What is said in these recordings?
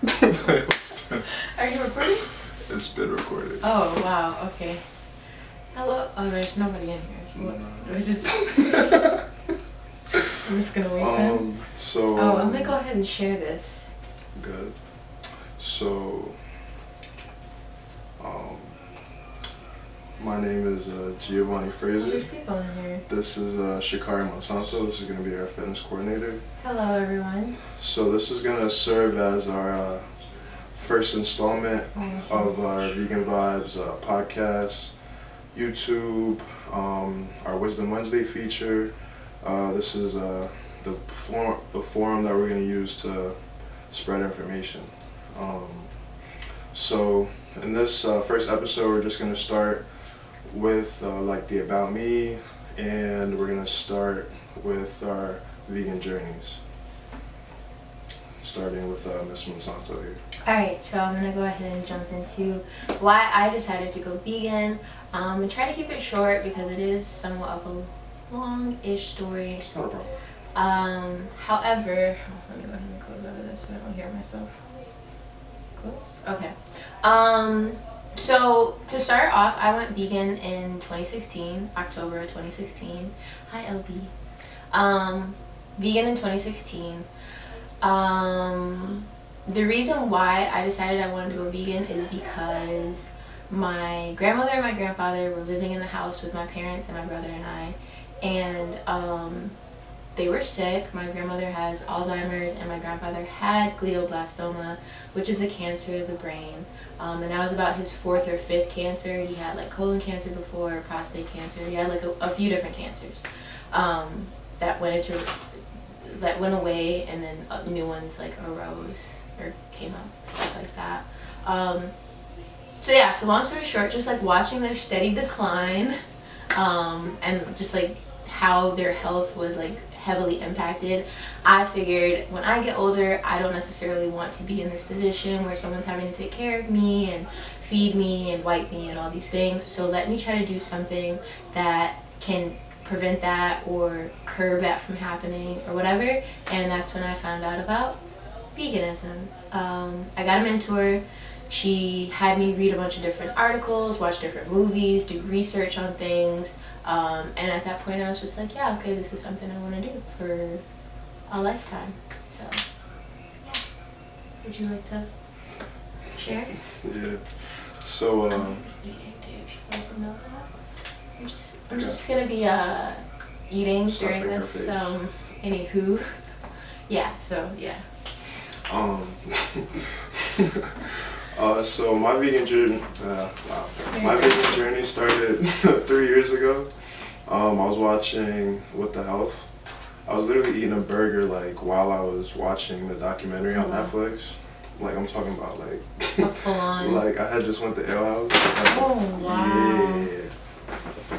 Are you recording? It's been recorded. Oh, wow, okay. Hello? Oh, there's nobody in here, so what? We're just... I'm just gonna wait then. So... Oh, I'm gonna go ahead and share this. Good. So... my name is Giovanni Fraser. There's people in here. This is Chakari Monsanto. This is going to be our fitness coordinator. Hello, everyone. So this is going to serve as our first installment of our Vegan Vibes podcast, YouTube, our Wisdom Wednesday feature. This is the forum that we're going to use to spread information. So in this first episode, we're just going to start with like the about me, and we're going to start with our vegan journeys. Starting with Ms. Monsanto here. Alright, so I'm gonna go ahead and jump into why I decided to go vegan, and try to keep it short because it is somewhat of a long-ish story. It's not a problem. However, let me go ahead and close out of this so I don't hear myself. Close? Okay. So to start off, I went vegan in 2016, October 2016. Hi, LB. Vegan in 2016. The reason why I decided I wanted to go vegan is because my grandmother and my grandfather were living in the house with my parents and my brother and I, and they were sick. My grandmother has Alzheimer's and my grandfather had glioblastoma, which is a cancer of the brain, and that was about his 4th or 5th cancer. He had like colon cancer before, prostate cancer. He had like a few different cancers that went away, and then new ones like arose or came up, stuff like that. So long story short, just like watching their steady decline, and just like how their health was like heavily impacted, I figured when I get older, I don't necessarily want to be in this position where someone's having to take care of me and feed me and wipe me and all these things. So let me try to do something that can prevent that or curb that from happening or whatever. And that's when I found out about veganism. I got a mentor. She had me read a bunch of different articles, watch different movies, do research on things, and at that point I was just like, yeah, okay, this is something I want to do for a lifetime. So yeah, would you like to share? Yeah. So I'm just gonna be eating during this. Anywho, yeah. So yeah. So my vegan journey, my vegan journey started 3 years ago. I was watching What the Health. I was literally eating a burger like while I was watching the documentary on Netflix. Like I'm talking about like a full-on. Like I had just went to Ale House. Oh wow. Yeah.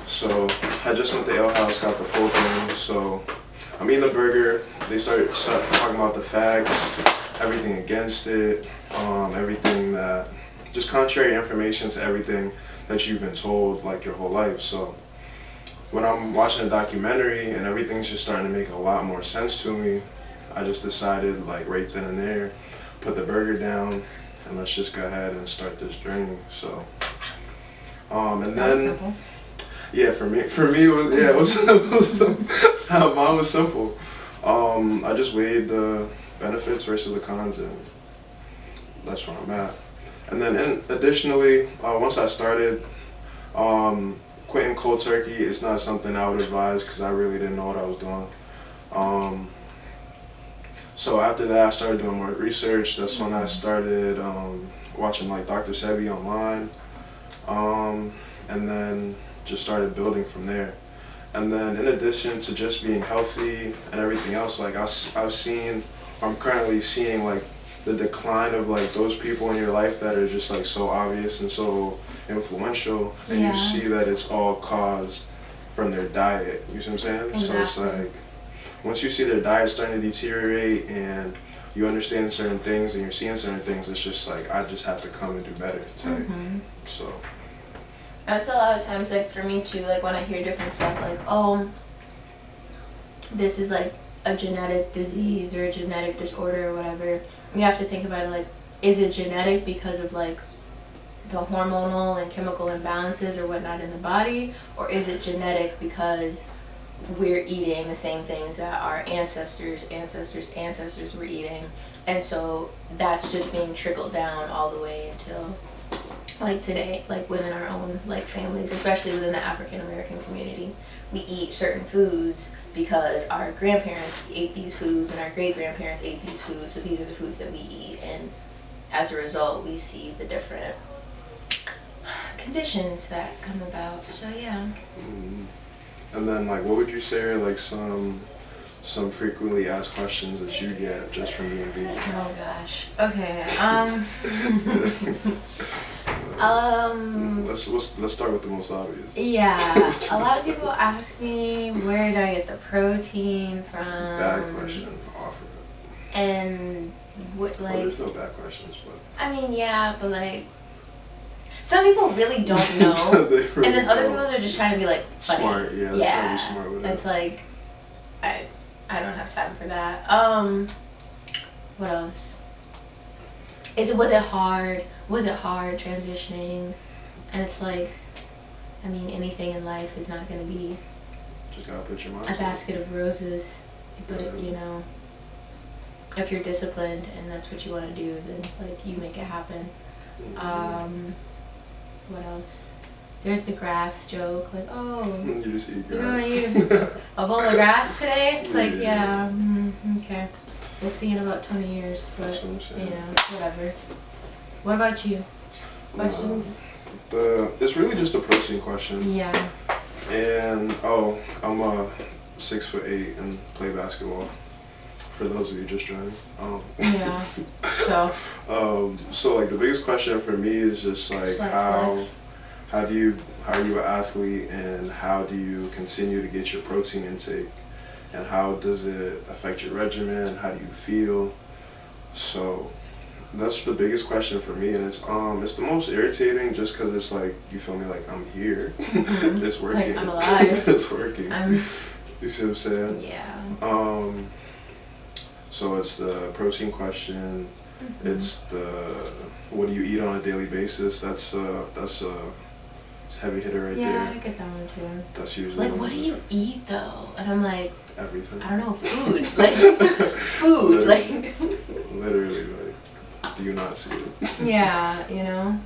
So I just went to Ale House, got the full thing. So I'm eating the burger. They started talking about the facts, everything against it, everything that, just contrary information to everything that you've been told like your whole life. So when I'm watching a documentary and everything's just starting to make a lot more sense to me, I just decided like right then and there, put the burger down and let's just go ahead and start this journey. So and then simple. Yeah, for me it was mine was simple. I just weighed the benefits versus the cons, and that's where I'm at. And then additionally, once I started, quitting cold turkey is not something I would advise because I really didn't know what I was doing. So after that, I started doing more research. That's when I started watching like Dr. Sebi online, and then just started building from there. And then in addition to just being healthy and everything else, like I'm currently seeing like the decline of like those people in your life that are just like so obvious and so influential, and you see that it's all caused from their diet. You see what I'm saying? Exactly. So it's like once you see their diet starting to deteriorate and you understand certain things and you're seeing certain things, it's just like I just have to come and do better today. So that's a lot of times like for me too, like when I hear different stuff like, oh, this is like a genetic disease or a genetic disorder or whatever, you have to think about it like, is it genetic because of like the hormonal and chemical imbalances or whatnot in the body, or is it genetic because we're eating the same things that our ancestors were eating, and so that's just being trickled down all the way until like today, like within our own like families, especially within the African American community. We eat certain foods because our grandparents ate these foods and our great grandparents ate these foods, so these are the foods that we eat, and as a result we see the different conditions that come about. So yeah. And then, like, what would you say are like some frequently asked questions that you get just from being vegan? Oh gosh. Okay. Let's start with the most obvious. Yeah. A lot of people ask me, where do I get the protein from? Bad question. Offer it. And what, like? Well, there's no bad questions, but. I mean, yeah, but like, some people really don't know, really, and then other people are just trying to be like funny. Smart, yeah. Yeah. Trying to be smart with it. It's like, I don't have time for that. What else? Was it hard? Was it hard transitioning? And it's like, I mean, anything in life is not gonna be just gotta put your mind a basket of roses, but yeah. you know, if you're disciplined and that's what you want to do, then like you make it happen. What else? There's the grass joke, like, oh, you just eat you're gonna grass. eat a bowl of grass today? It's like, yeah, okay. We'll see in about 20 years, but, That's what I'm saying. you know, whatever. What about you? Questions? It's really just a protein question. Yeah. And, I'm 6'8" and play basketball. For those of you just joining. Yeah. So like the biggest question for me is just like how are you an athlete, and how do you continue to get your protein intake, and how does it affect your regimen? How do you feel? So that's the biggest question for me, and it's the most irritating just because it's like, you feel me, like I'm here. Mm-hmm. It's working. Like, I'm alive. It's working. You see what I'm saying? Yeah. So it's the protein question. Mm-hmm. It's the what do you eat on a daily basis? That's a heavy hitter right there. Yeah, I get that one too. That's usually like, what do you eat though? And I'm like, everything. I don't know, food. Like food. Literally, like, do you not see it? Yeah, you know.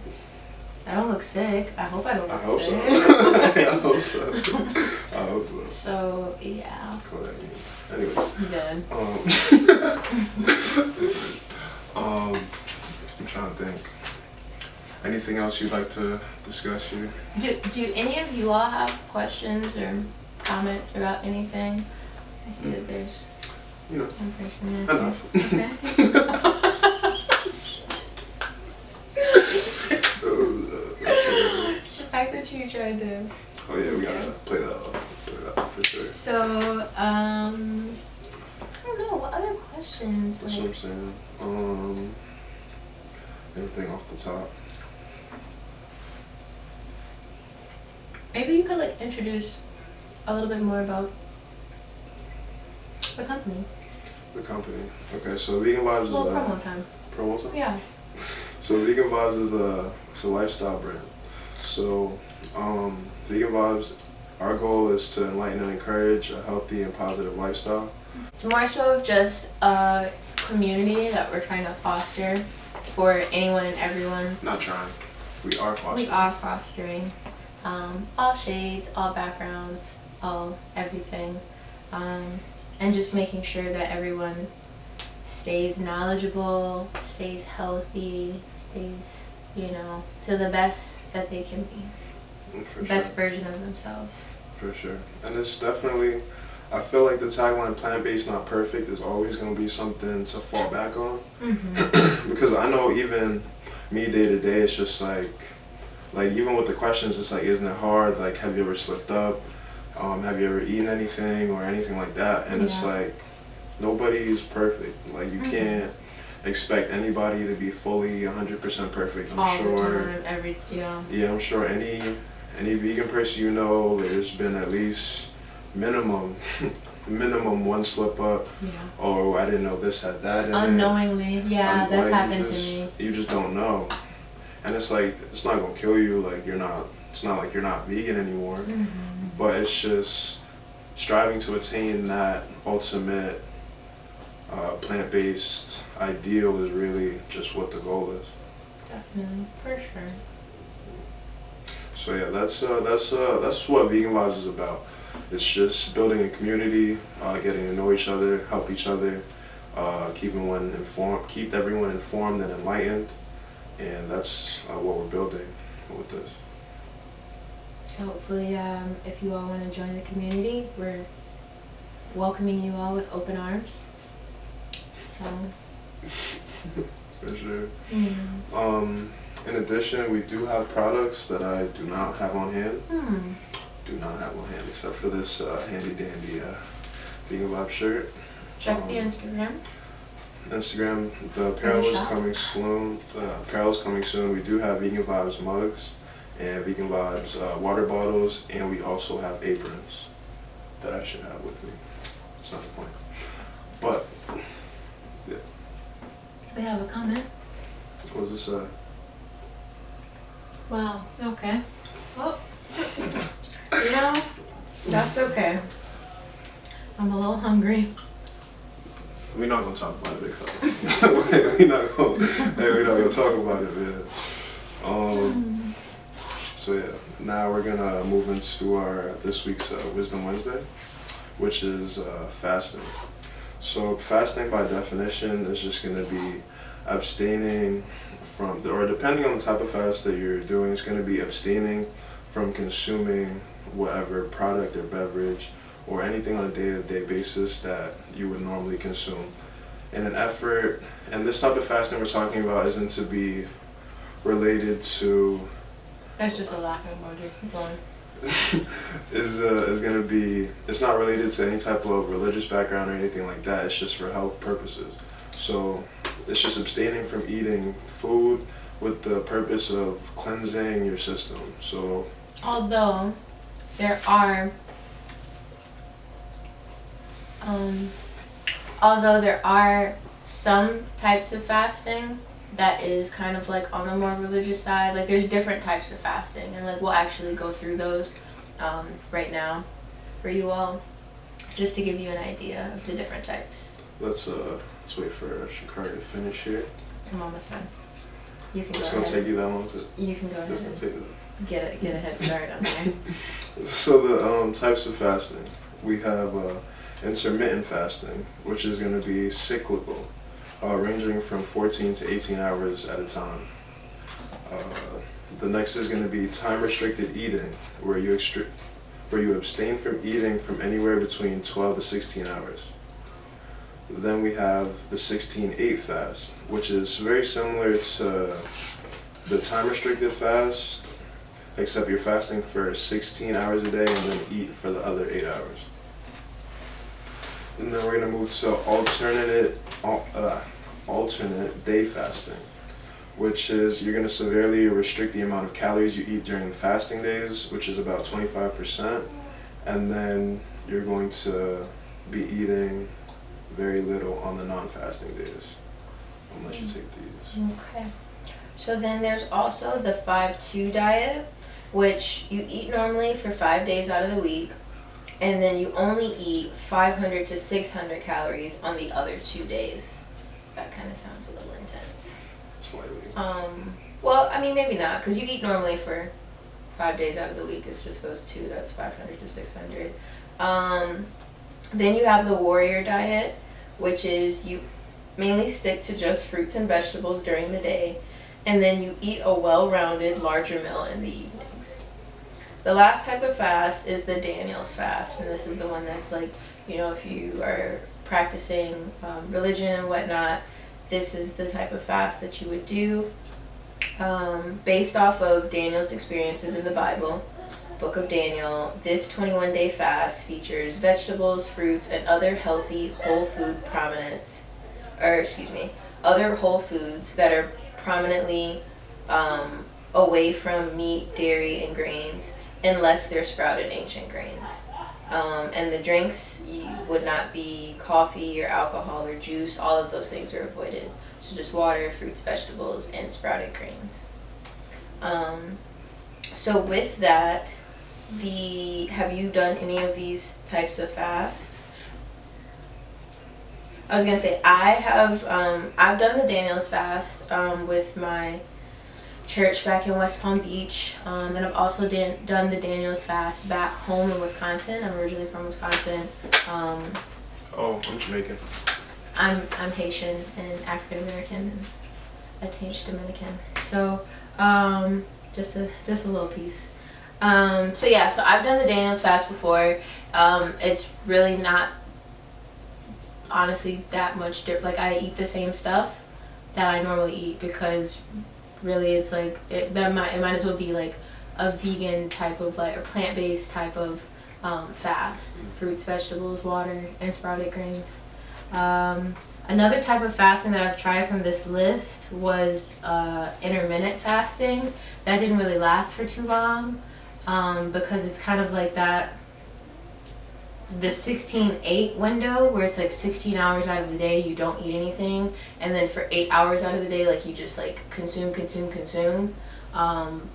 I don't look sick. I hope I don't look sick. I hope so. I hope so. So yeah. Cool, that means. Anyway. Good. I'm trying to think. Anything else you'd like to discuss here? Do any of you all have questions or comments about anything? I see that there's one person there. Enough. Okay. The fact that you tried to. Oh yeah, we gotta play that off for sure. So, I don't know, what other questions? That's what I'm saying. Anything off the top? Maybe you could like introduce a little bit more about the company. The company. Okay, so Vegan Vibes is promo time. Promo time? Yeah. So Vegan Vibes is it's a lifestyle brand. So Vegan Vibes, our goal is to enlighten and encourage a healthy and positive lifestyle. It's more so of just a community that we're trying to foster for anyone and everyone. Not trying. We are fostering. We are fostering. All shades, all backgrounds, all everything. And just making sure that everyone stays knowledgeable, stays healthy, stays, to the best that they can be. For best version of themselves. For sure. And it's definitely, I feel like the tagline plant-based not perfect is always going to be something to fall back on. Mm-hmm. Because I know even me day to day, it's just like even with the questions, it's like, isn't it hard? Like, have you ever slipped up? Have you ever eaten anything or anything like that? And it's like, nobody's perfect. Like, you can't expect anybody to be fully 100% perfect. I'm all sure. The time, Yeah, I'm sure any vegan person there's been at least minimum minimum one slip up, or I didn't know this had that in unknowingly. Yeah, that's happened to me. You just don't know, and it's like it's not gonna kill you. Like you're not. It's not like you're not vegan anymore, but it's just striving to attain that ultimate plant-based ideal is really just what the goal is. Definitely, for sure. So yeah, that's what Vegan Vibes is about. It's just building a community, getting to know each other, help each other, keep everyone informed and enlightened, and that's what we're building with this. So hopefully, if you all want to join the community, we're welcoming you all with open arms. So. For sure. In addition, we do have products that I do not have on hand. Do not have on hand, except for this handy dandy Vegan Vibe shirt. Check the Instagram. The apparel is coming soon. We do have Vegan Vibes mugs and Vegan Vibes water bottles, and we also have aprons that I should have with me. It's not the point. But, yeah. We have a comment. What does this say? Wow, okay. Well, that's okay. I'm a little hungry. We're not gonna talk about it, big fella. we're not gonna talk about it, man. So yeah, now we're gonna move into our this week's Wisdom Wednesday, which is fasting. So fasting by definition is just gonna be abstaining from, or depending on the type of fast that you're doing, it's gonna be abstaining from consuming whatever product or beverage or anything on a day-to-day basis that you would normally consume. In an effort, and this type of fasting we're talking about isn't to be related to. That's just a laughing emoji. Keep going. is gonna be. It's not related to any type of religious background or anything like that. It's just for health purposes. So it's just abstaining from eating food with the purpose of cleansing your system. So although there are some types of fasting that is kind of like on the more religious side, like there's different types of fasting, and like we'll actually go through those right now for you all, just to give you an idea of the different types. Let's wait for Chakari to finish here. I'm almost done. You can go It's ahead. gonna take you that long to. You can go ahead and get a head start on there. So the types of fasting, we have intermittent fasting, which is going to be cyclical, ranging from 14 to 18 hours at a time. The next is going to be time-restricted eating, where you abstain from eating from anywhere between 12 to 16 hours. Then we have the 16-8 fast, which is very similar to the time-restricted fast, except you're fasting for 16 hours a day and then eat for the other 8 hours. And then we're going to move to alternate day fasting, which is you're going to severely restrict the amount of calories you eat during the fasting days, which is about 25%, and then you're going to be eating very little on the non-fasting days, unless you take these. Okay. So then there's also the 5-2 diet, which you eat normally for 5 days out of the week, and then you only eat 500 to 600 calories on the other 2 days. That kind of sounds a little intense. Slightly. Well, I mean, maybe not, because you eat normally for 5 days out of the week. It's just those two. That's 500 to 600. Then you have the warrior diet, which is you mainly stick to just fruits and vegetables during the day, and then you eat a well-rounded larger meal in the evenings. The last type of fast is the Daniel's fast, and this is the one that's like, if you are practicing religion and whatnot, this is the type of fast that you would do based off of Daniel's experiences in the Bible, Book of Daniel. This 21-day fast features vegetables, fruits, and other healthy whole food other whole foods that are prominently away from meat, dairy, and grains, unless they're sprouted ancient grains. And the drinks would not be coffee or alcohol or juice. All of those things are avoided. So just water, fruits, vegetables, and sprouted grains. So with that, have you done any of these types of fasts? I was gonna say I have. I've done the Daniel's fast with my church back in West Palm Beach, and I've also done the Daniel's fast back home in Wisconsin. I'm originally from Wisconsin. Oh, I'm Jamaican. I'm Haitian and African American and a tinge Dominican. So just a little piece. So yeah, so I've done the Daniel's fast before. It's really not honestly that much different. Like I eat the same stuff that I normally eat, because really it's like it might as well be like a vegan type of, like a plant-based type of fast. Fruits, vegetables, water, and sprouted grains. Another type of fasting that I've tried from this list was intermittent fasting. That didn't really last for too long, because it's kind of like the 16-8 window, where it's like 16 hours out of the day you don't eat anything, and then for 8 hours out of the day, like you just like consume.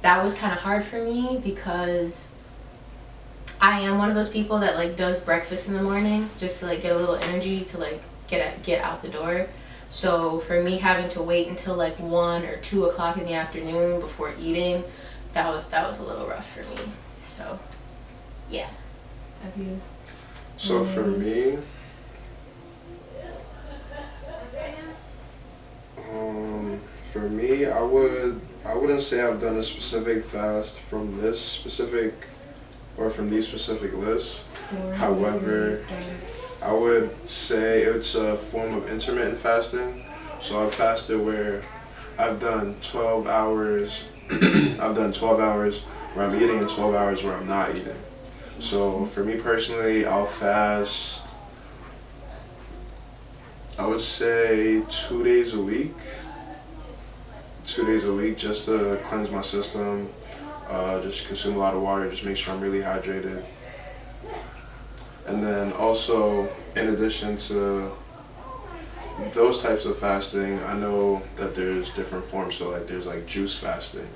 That was kind of hard for me, because I am one of those people that like does breakfast in the morning just to like get a little energy to like get out the door. So for me, having to wait until like 1 or 2 o'clock in the afternoon before eating, that was a little rough for me. So yeah. Have you? So for me, I wouldn't say I've done a specific fast from this specific or from these specific lists. However, I would say it's a form of intermittent fasting. So I've fasted where I've done 12 hours. I've done 12 hours where I'm eating and 12 hours where I'm not eating. So for me personally, I'll fast, I would say 2 days a week. 2 days a week just to cleanse my system, just consume a lot of water, just make sure I'm really hydrated. And then also, in addition to those types of fasting, I know that there's different forms. So like there's like juice fasting,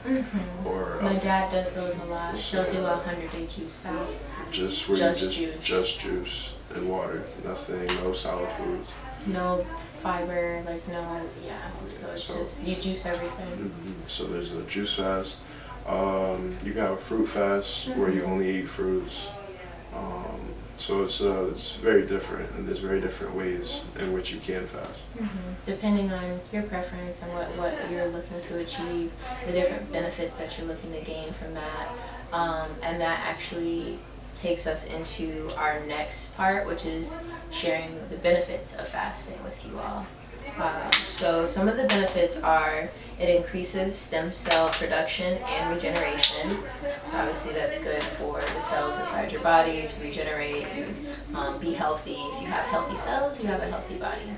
or my dad does those a lot. So He'll do a 100-day juice fast. Just where Just you just juice and water, nothing, no solid foods. No fiber, like no, yeah. So it's just, you juice everything. So there's a juice fast. You can have a fruit fast where you only eat fruits. So it's very different, and there's very different ways in which you can fast. Depending on your preference and what you're looking to achieve, the different benefits that you're looking to gain from that. And that actually takes us into our next part, which is sharing the benefits of fasting with you all. So some of the benefits are, it increases stem cell production and regeneration. So obviously that's good for the cells inside your body to regenerate and be healthy. If you have healthy cells, you have a healthy body.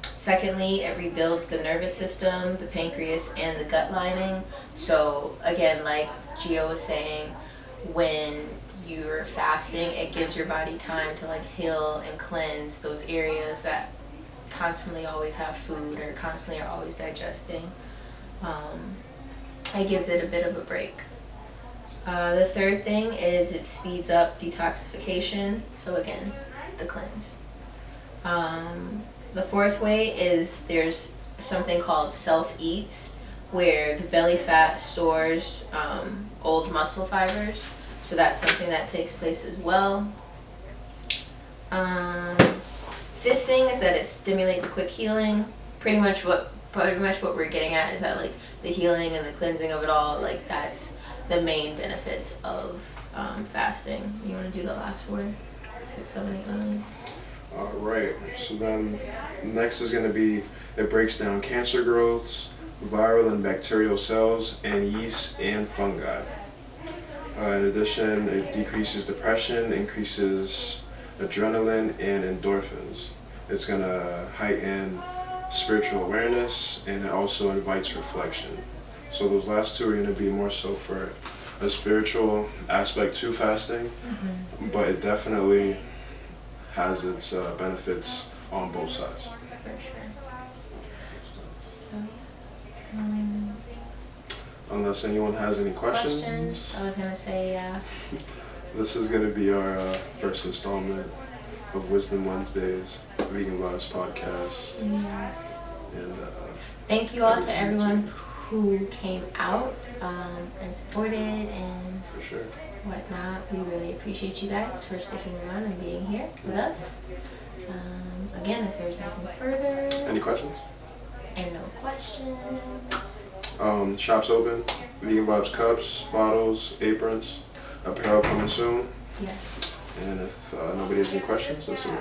Secondly, it rebuilds the nervous system, the pancreas, and the gut lining. So again, like Gio was saying, when you're fasting, it gives your body time to like heal and cleanse those areas that constantly always have food or constantly are always digesting. It gives it a bit of a break. The third thing is it speeds up detoxification. So again, the cleanse. The fourth way is there's something called self-eats, where the belly fat stores old muscle fibers. So that's something that takes place as well. Fifth thing is that it stimulates quick healing. Pretty much what we're getting at is that like the healing and the cleansing of it all, like that's the main benefits of fasting. You want to do the last four? 6, 7, 8, 9. All right. So then next is going to be, it breaks down cancer growths, viral and bacterial cells, and yeast and fungi. In addition, it decreases depression, increases adrenaline and endorphins. It's going to heighten spiritual awareness, and it also invites reflection. So those last two are going to be more so for a spiritual aspect to fasting, but it definitely has its benefits on both sides. For sure. So, Unless anyone has any questions. I was gonna say, yeah. This is gonna be our first installment of Wisdom Wednesdays, Vegan Vibes podcast. Yes. And thank you all to everyone who came out and supported and for sure. whatnot. We really appreciate you guys for sticking around and being here with us. Again, if there's nothing further. Any questions? And no questions. Shop's open. Vegan Vibes cups, bottles, aprons, apparel coming soon. Yes. And if nobody has any questions, that's it.